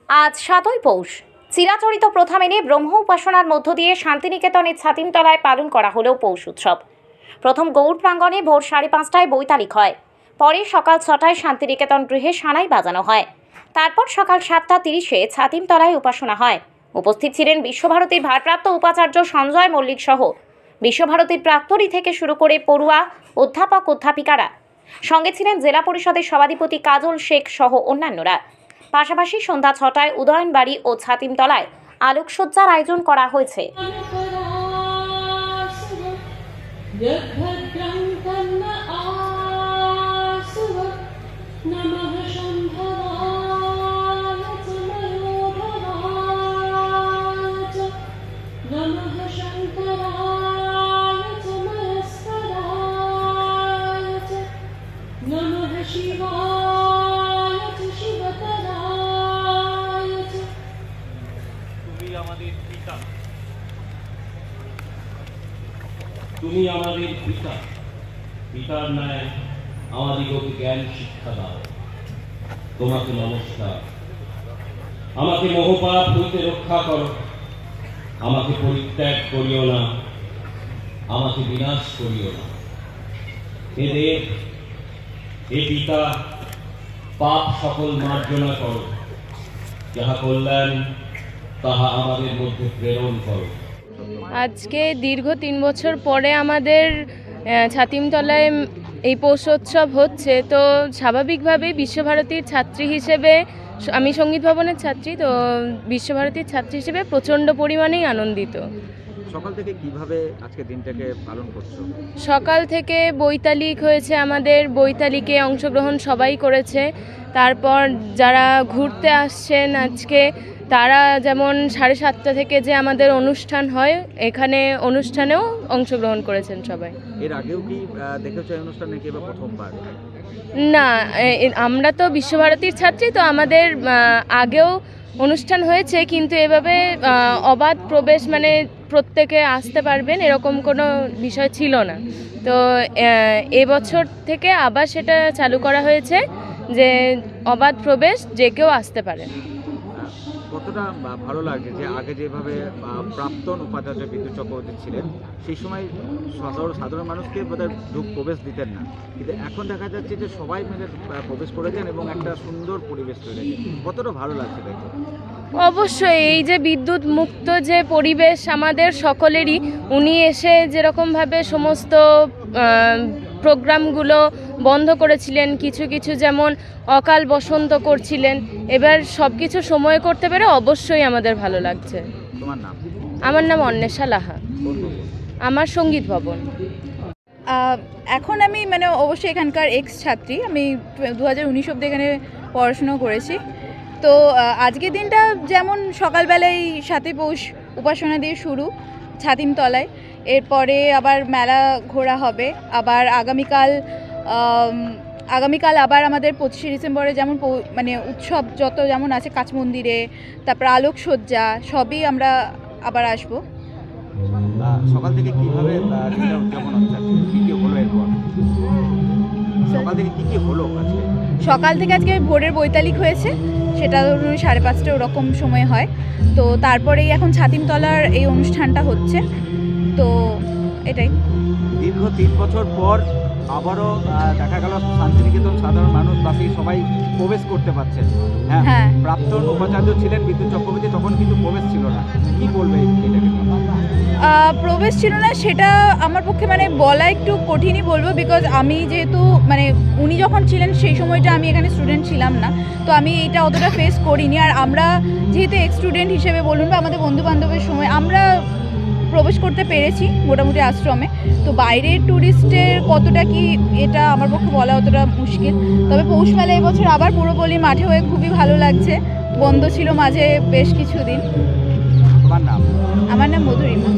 আজ ৭ই পৌষ চিরাচরিত প্রথা মেনে ব্রহ্ম উপাসনার মধ্য দিয়ে শান্তিনিকেতনের ছাতিমতলায় পালন করা হলো পৌষ উৎসব। প্রথম গৌড় প্রাঙ্গণে ভোর ৫:৩০টায় বৈতালিক হয়, পরে সকাল ৬টায় শান্তিনিকেতন গৃহে সানাই বাজানো হয়, তারপর সকাল ৭:৩০-এ ছাতিমতলায় উপাসনা হয়। উপস্থিত ছিলেন বিশ্বভারতীর ভারপ্রাপ্ত উপাচার্য সঞ্জয় মল্লিক সহ বিশ্বভারতীর প্রাক্তনী থেকে শুরু করে পড়ুয়া, অধ্যাপক অধ্যাপিকারা। সঙ্গে ছিলেন জেলা পরিষদের সভাধিপতি কাজল শেখ সহ অন্যান্যরা। পাশাপাশি সন্ধ্যা ৬টায় উদয়নবাড়ি ও ছাতিমতলায় আলোকসজ্জার আয়োজন করা হয়েছে। তুমি আমাদের পিতা, পিতার ন্যায় আমাদিগকে জ্ঞান শিক্ষা দাও। তোমাকে নমস্কার। আমাকে মোহপাপ হইতে রক্ষা করো, আমাকে পরিত্যাগ করিও না, আমাকে বিনাশ করিও না। হে দেব, হে পিতা, পাপ সকল মার্জনা করো, যাহা কল্যাণ তাহা আমাদের মধ্যে প্রেরণ করো। আজকে দীর্ঘ ৩ বছর পরে আমাদের ছাতিমতলায় এই পৌষোৎসব হচ্ছে, তো স্বাভাবিকভাবেই বিশ্বভারতীর ছাত্রী হিসেবে, আমি সঙ্গীত ভবনের ছাত্রী, তো বিশ্বভারতীর ছাত্রী হিসেবে প্রচণ্ড পরিমাণেই আনন্দিত। সকাল থেকে কিভাবে আজকে দিনটাকে পালন করছো? সকাল থেকে বৈতালিক হয়েছে, আমাদের বৈতালিকে অংশগ্রহণ সবাই করেছে। তারপর যারা ঘুরতে আসছেন আজকে, তারা যেমন 7:30 থেকে যে আমাদের অনুষ্ঠান হয়, এখানে অনুষ্ঠানেও অংশগ্রহণ করেছেন সবাই। এর আগেও কি দেখেছো এই অনুষ্ঠান নাকি এবার প্রথমবার? না, আমরা তো বিশ্বভারতীর ছাত্রী, তো আমাদের আগেও অনুষ্ঠান হয়েছে, কিন্তু এভাবে অবাধ প্রবেশ মানে প্রত্যেকে আসতে পারবেন এরকম কোনো বিষয় ছিল না। তো এবছর থেকে আবার সেটা চালু করা হয়েছে যে অবাধ প্রবেশ, যে কেউ আসতে পারে। কতটা ভালো লাগছে যে আগে যেভাবে প্রাক্তন উপাচার্য বিদ্যুৎ চক্রবর্তী ছিলেন, সেই সময় সাধারণ মানুষকে বোধহয় প্রবেশ দিতেন না, কিন্তু এখন দেখা যাচ্ছে যে সবাই মিলে প্রবেশ করেছেন এবং একটা সুন্দর পরিবেশ তৈরি হয়েছে। কতটা ভালো লাগছে দেখে? অবশ্যই, এই যে বিদ্যুৎ মুক্ত যে পরিবেশ আমাদের সকলেরই, উনি এসে যেরকমভাবে সমস্ত প্রোগ্রামগুলো বন্ধ করেছিলেন, কিছু কিছু যেমন অকাল বসন্ত করছিলেন, এবার সব কিছু সময় করতে পেরে অবশ্যই আমাদের ভালো লাগছে। তোমার নাম? আমার নাম অন্বেষা লাহা, আমার সঙ্গীত ভবন। এখন আমি অবশ্যই এখানকার এক্স ছাত্রী, আমি 2019 অবধি এখানে পড়াশুনো করেছি। তো আজকের দিনটা যেমন সকালবেলায় ৭ই পৌষ উপাসনা দিয়ে শুরু ছাতিমতলায়, এরপরে আবার মেলা ঘোরা হবে, আবার আগামীকাল আবার আমাদের 25শে ডিসেম্বরে যেমন উৎসব যত যেমন আছে কাচ মন্দিরে, তারপর আলোকসজ্জা, সবই আমরা আবার আসবো। সকাল থেকে কিভাবে উদযাপন হচ্ছে? কি কি হলো এরপর? সকাল থেকে কি কি হলো আজকে? সকাল থেকে আজকে ভোরের বৈতালিক হয়েছে, সেটা 5:30 ওরকম সময় হয়। তো তারপরেই এখন ছাতিমতলার এই অনুষ্ঠানটা হচ্ছে, তো এটাই। দীর্ঘ 3 বছর পর আবারও দেখা গেল শান্তিনিকেতন সাধারণ মানুষ বাসী সবাই প্রবেশ করতে পারছেন। হ্যাঁ, প্রাক্তন উপাচার্য ছিলেন বিদ্যুৎ চক্রবর্তী, তখন কিন্তু প্রবেশ ছিল না। কি বলবে এটাকে? প্রবেশ ছিল না সেটা আমার পক্ষে বলা একটু কঠিনই বলবো, বিকজ আমি যেহেতু উনি যখন ছিলেন সেই সময়টা আমি এখানে স্টুডেন্ট ছিলাম না, তো আমি এটা অতটা ফেস করিনি। আর আমরা যেহেতু এক্স স্টুডেন্ট হিসেবে বলুন বা আমাদের বন্ধুবান্ধবের সময় আমরা প্রবেশ করতে পেরেছি মোটামুটি আশ্রমে। তো বাইরের ট্যুরিস্টের কতটা কি এটা আমার পক্ষে বলা অতটা মুশকিল। তবে পৌষ মেলা এবছর আবার পুরোপল্লী মাঠে হয়ে খুবই ভালো লাগছে, বন্ধ ছিল মাঝে বেশ কিছুদিন। তোমার নাম? আমার নাম মধুরিমা।